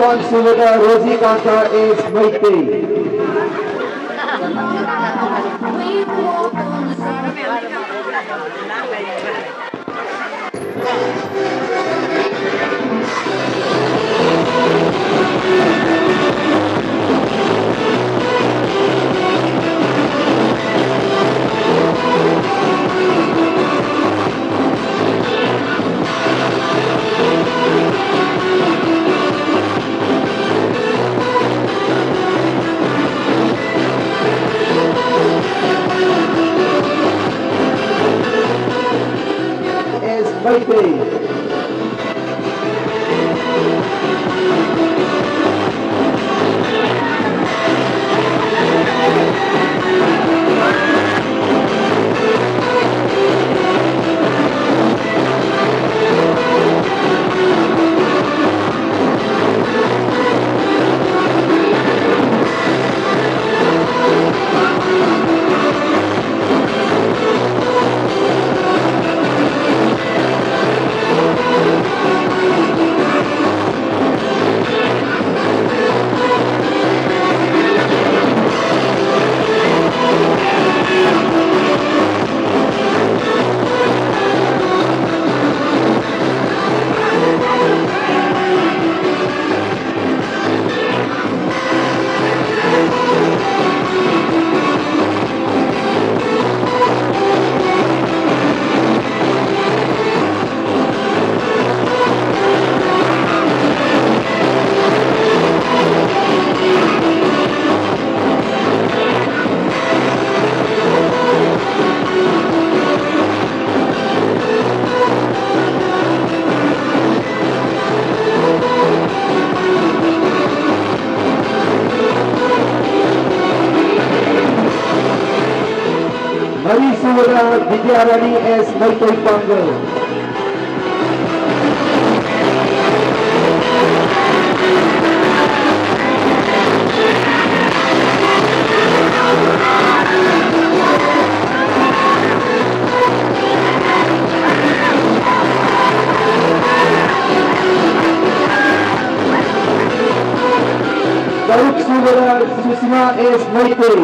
Nikon Suvada Rosie Kanta is Maite. Is Maite. Hari Suvada Vidyarani S. Maitoi Pangal. Faruk Suvada Susma S. Maitoi.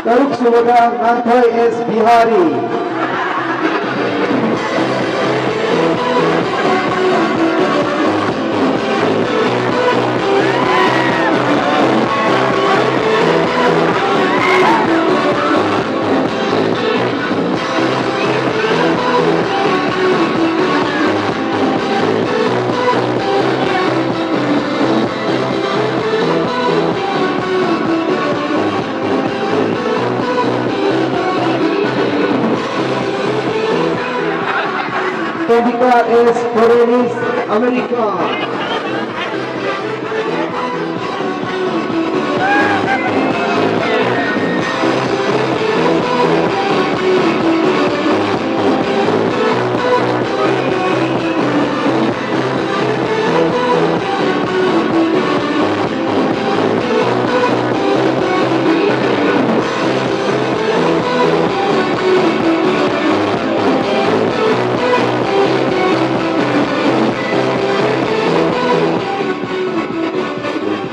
Faruk Suvada Nanthoi S. Bihari. America is Foreigners America.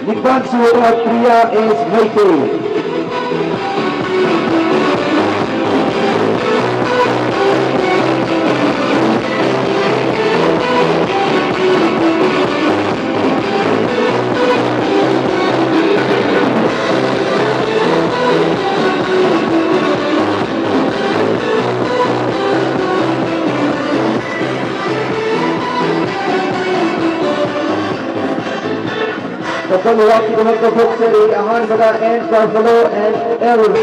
Nikon Suvada Priya is Maitei. Kapag huwag ito magkabuksari, ahan baga and Carvalho and Errol.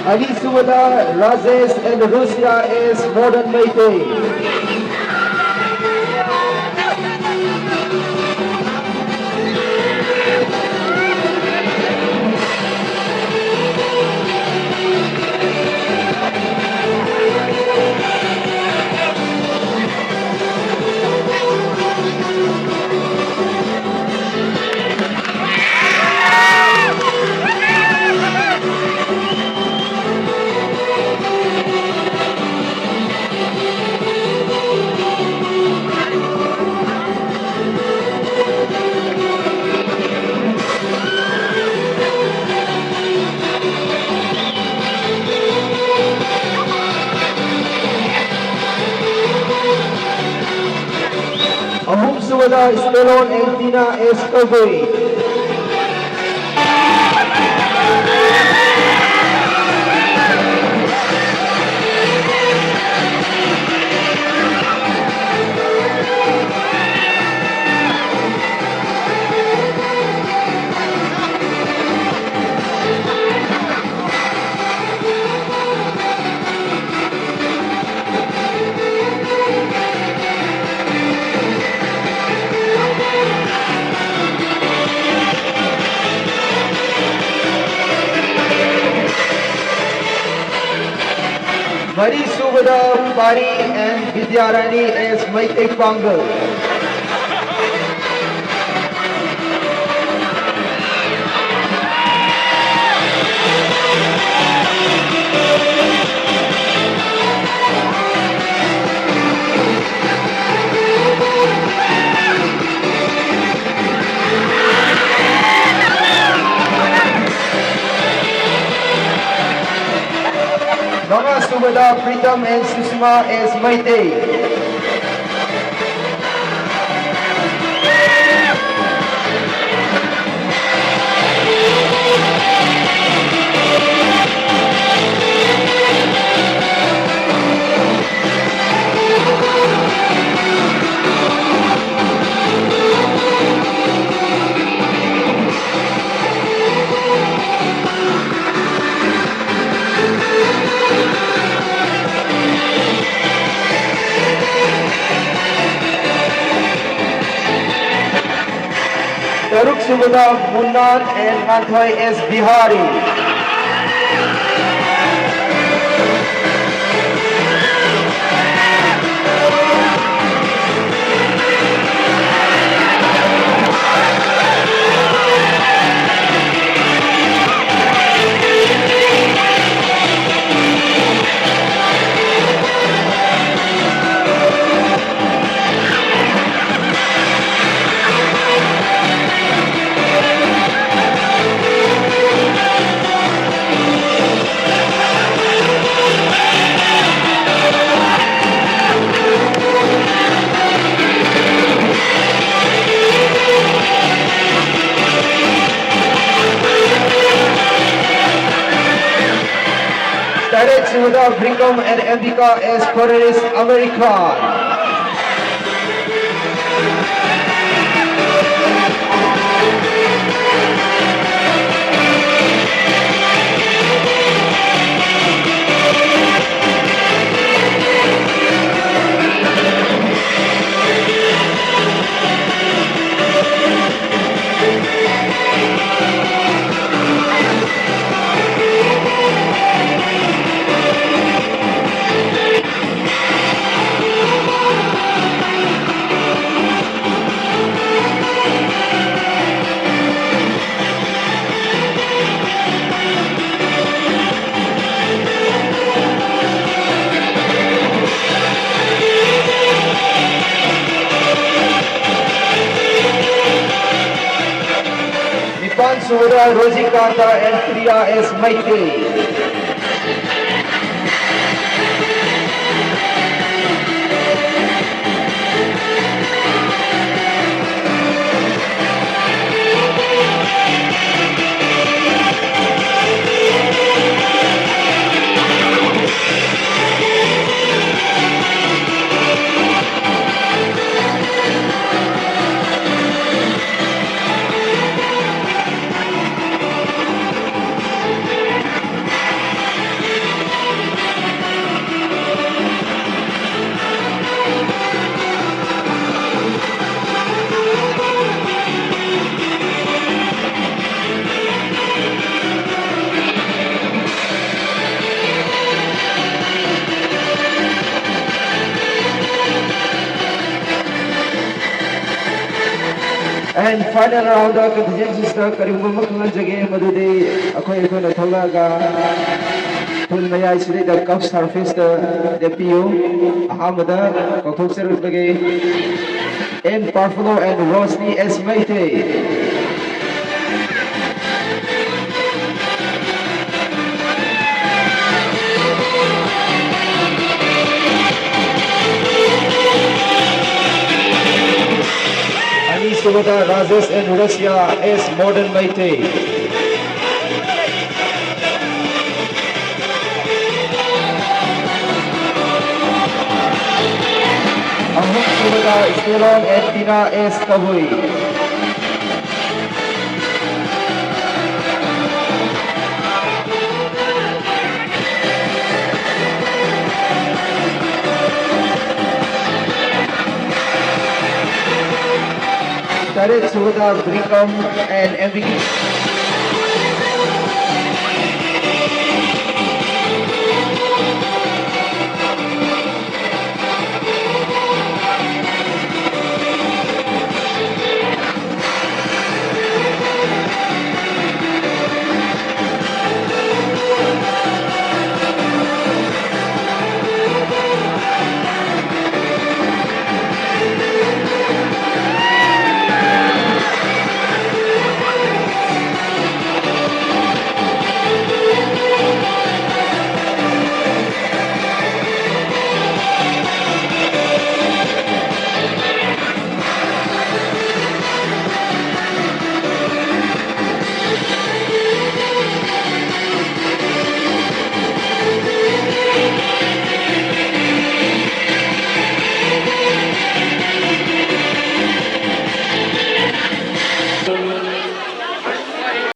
Ali Suvada, Rajesh and Rusya is Modern Meitei. Ahum Suvada, Stelon and Tina is Kagui. Mari Suvada, Pari and Vidyarani is Meitei Pangal. Nanga Suvada, Pritam and Susma is Meitei. Taruk Suvada, Munnan and Manthai is Bihari. Tarek Suvada, Brigham and Ambika is Paris American. Nipan Suvada, Rosie Kanta and Priya is Meitei. And final round of contingencies na karibang makangajage madudi ako na thalaga Pul Maya Sri the Cup Starfish the DPU Ahamada Kothok Serutbage N Parfulo and Rosni S. Maite. Anis Subata Rajesh and Russia S. Modern Maite. Ahmad Subata Istelon and Tina S. Kabui. Tarek Subata Brikam and MVP.